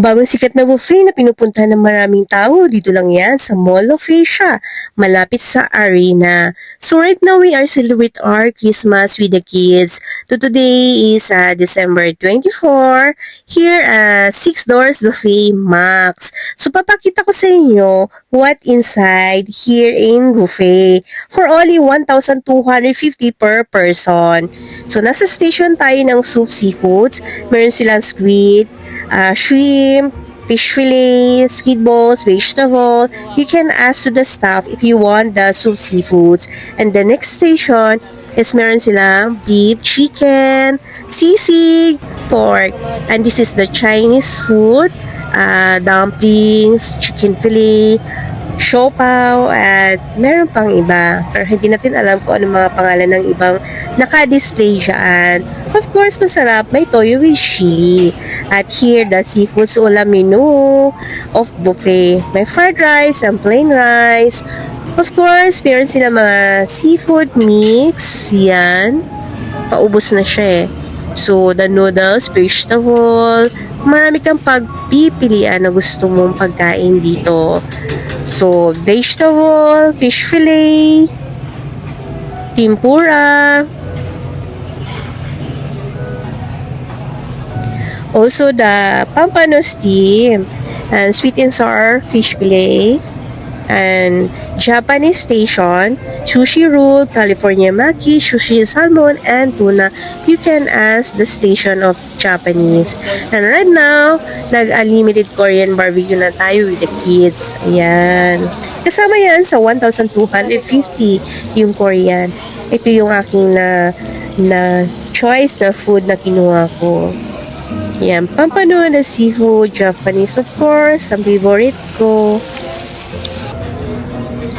Bagong sikat na buffet na pinupuntahan ng maraming tao, dito lang yan sa Mall of Asia, malapit sa Arena. So right now we are celebrate our Christmas with the kids. So today is December 24. Here, $6 buffet max. So papakita ko sa inyo what inside here in buffet for only 1,250 per person. So nasa station tayo ng Soup Seafoods. Meron silang squid, shrimp, fish fillet, squid balls, vegetable. You can ask to the staff if you want the soup seafoods. And the next station is meron silang beef, chicken, sisig, pork. And this is the Chinese food, dumplings, chicken fillet, siopaw, at meron pang iba. Pero hindi natin alam kung ano mga pangalan ng ibang naka-display dyan. Of course, masarap. May toyo with chili. At here, the seafoods ulam menu of buffet. May fried rice and plain rice. Of course, meron sila mga seafood mix. Yan. Paubos na siya eh. So, the noodles, vegetable. Marami kang pagpipilian na gusto mong pagkain dito. So, vegetable, fish fillet, tempura. Also, the pampano steam and sweet and sour fish fillet. And Japanese station, sushi roll, California maki, sushi salmon, and tuna. You can ask the station of Japanese. And right now, nag-unlimited Korean barbecue na tayo with the kids. Ayan. Kasama yan sa 1,250 yung Korean. Ito yung aking na choice na food na kinuha ko. Ayan. Pampano na seafood, Japanese of course, ang favorite ko.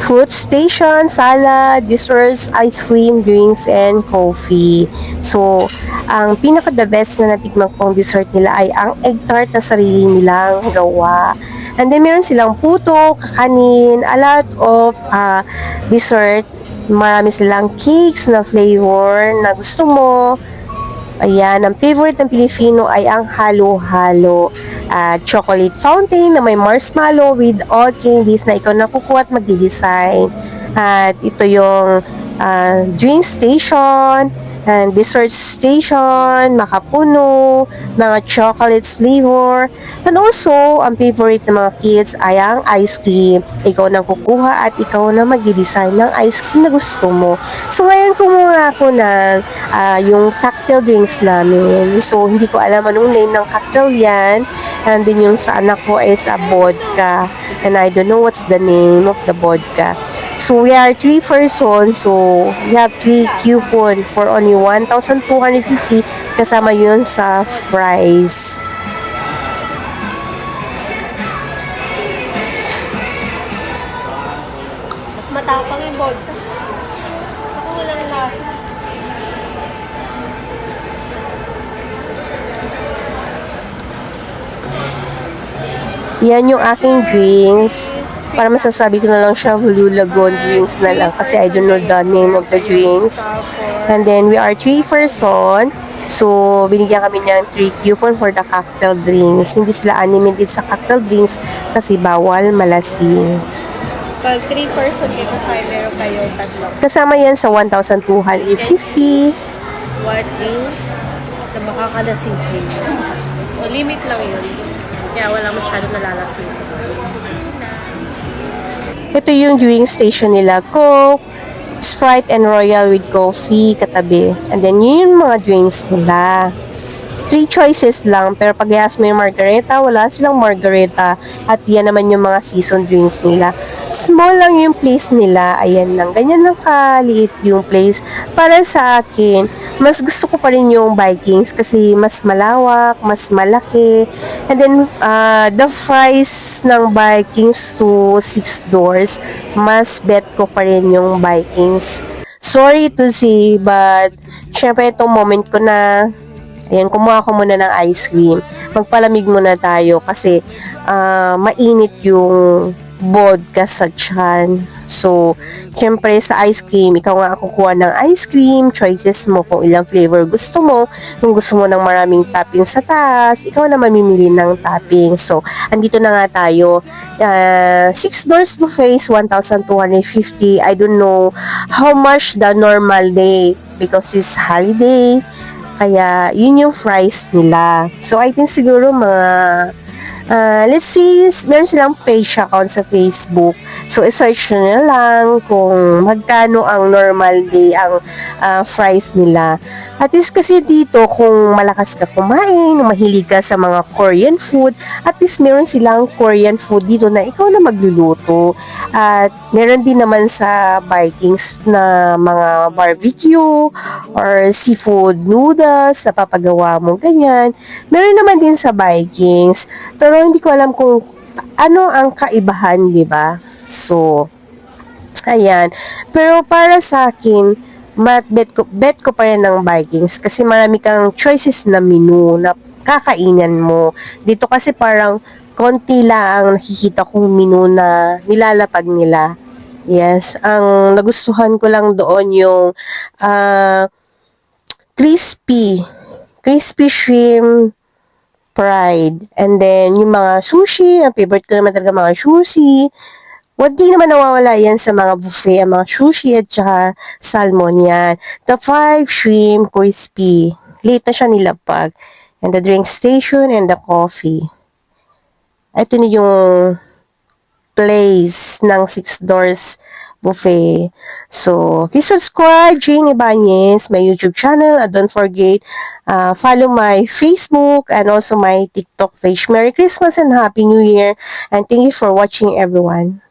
Fruit station, salad, desserts, ice cream, drinks, and coffee. So, ang pinaka-the best na natikman kong dessert nila ay ang egg tart na sarili nilang gawa. And then, meron silang puto, kakanin, a lot of dessert. Marami silang cakes na flavor na gusto mo. Ayan, ang favorite ng Pilipino ay ang halo-halo. Chocolate fountain na may marshmallow with all candies na ikaw nakukuha at magdi-design. At ito yung drink station, and dessert station, makapuno, mga chocolate flavor. And also, ang favorite ng mga kids ay ang ice cream. Ikaw na kukuha at ikaw na mag-design ng ice cream na gusto mo. So, ngayon kumuha ako ng yung cocktail drinks namin. So, hindi ko alam anong name ng cocktail yan. And then yung sa anak ko is a vodka. And I don't know what's the name of the vodka. So, we are 3 persons. So, we have 3 coupon for only 1,250 kasama yun sa fries. Mas matapang yung vodka. Ako wala ng lasa. Yan yung aking drinks. Para masasabi ko na lang siya, Blue Lagoon drinks na lang kasi I don't know the name of the drinks. And then, we are 3 person. So, binigyan kami ng 3 coupon for the cocktail drinks. Hindi sila unlimited sa cocktail drinks kasi bawal malasing. Pag 3 person dito tayo, meron kayo tatlo. Kasama yan sa 1,250. What drink na makakalasing sa inyo. So, limit lang yun. Kaya wala masyadong nalalasing sa inyo. Ito yung viewing station nila. Coke, Sprite, and Royal with coffee katabi. And then, yun yung mga drinks nila. 3 choices lang. Pero pag i-ask mo yung margarita, wala silang margarita. At yan naman yung mga season drinks nila. Small lang yung place nila. Ayan lang. Ganyan lang kaliit yung place. Para sa akin, mas gusto ko pa rin yung Vikings kasi mas malawak, mas malaki. And then, the price ng Vikings to $6, mas bet ko pa rin yung Vikings. Sorry to say, but syempre itong moment ko na ayan, kumuha ko muna ng ice cream. Magpalamig muna tayo kasi mainit yung vodka sa tiyan. So, syempre sa ice cream, ikaw nga kukuha ng ice cream, choices mo kung ilang flavor gusto mo. Kung gusto mo ng maraming topping sa taas, ikaw na mamimili ng topping. So, andito na nga tayo. $6 buffet, 1,250. I don't know how much the normal day because it's holiday. Kaya, yun yung price nila. So, I think siguro mga let's see, meron silang page account sa Facebook. So, i-search nyo na lang kung magkano ang normal day, ang price nila. At least kasi dito, kung malakas ka kumain, mahilig ka sa mga Korean food, at least meron silang Korean food dito na ikaw na magluluto. At meron din naman sa Vikings na mga barbecue or seafood noodles na papagawa mo, ganyan. Meron naman din sa Vikings. Pero hindi ko alam kung ano ang kaibahan, di ba? So, ayan. Pero para sa akin, bet ko pa rin ng Vikings kasi marami kang choices na menu na kakainan mo. Dito kasi parang konti lang ang nakikita kong menu na nilalapag nila. Yes, ang nagustuhan ko lang doon yung crispy shrimp fried. And then, yung mga sushi, ang favorite ko naman talaga mga sushi. Di naman nawawala yan sa mga buffet, ang mga sushi at saka salmon yan. The 5 shrimp crispy. Late na siya nilapag. And the drink station and the coffee. Ito na yung place ng $6 buffet. So, please subscribe, Jane Ibanez, my YouTube channel. And don't forget, follow my Facebook and also my TikTok page. Merry Christmas and Happy New Year. And thank you for watching, everyone.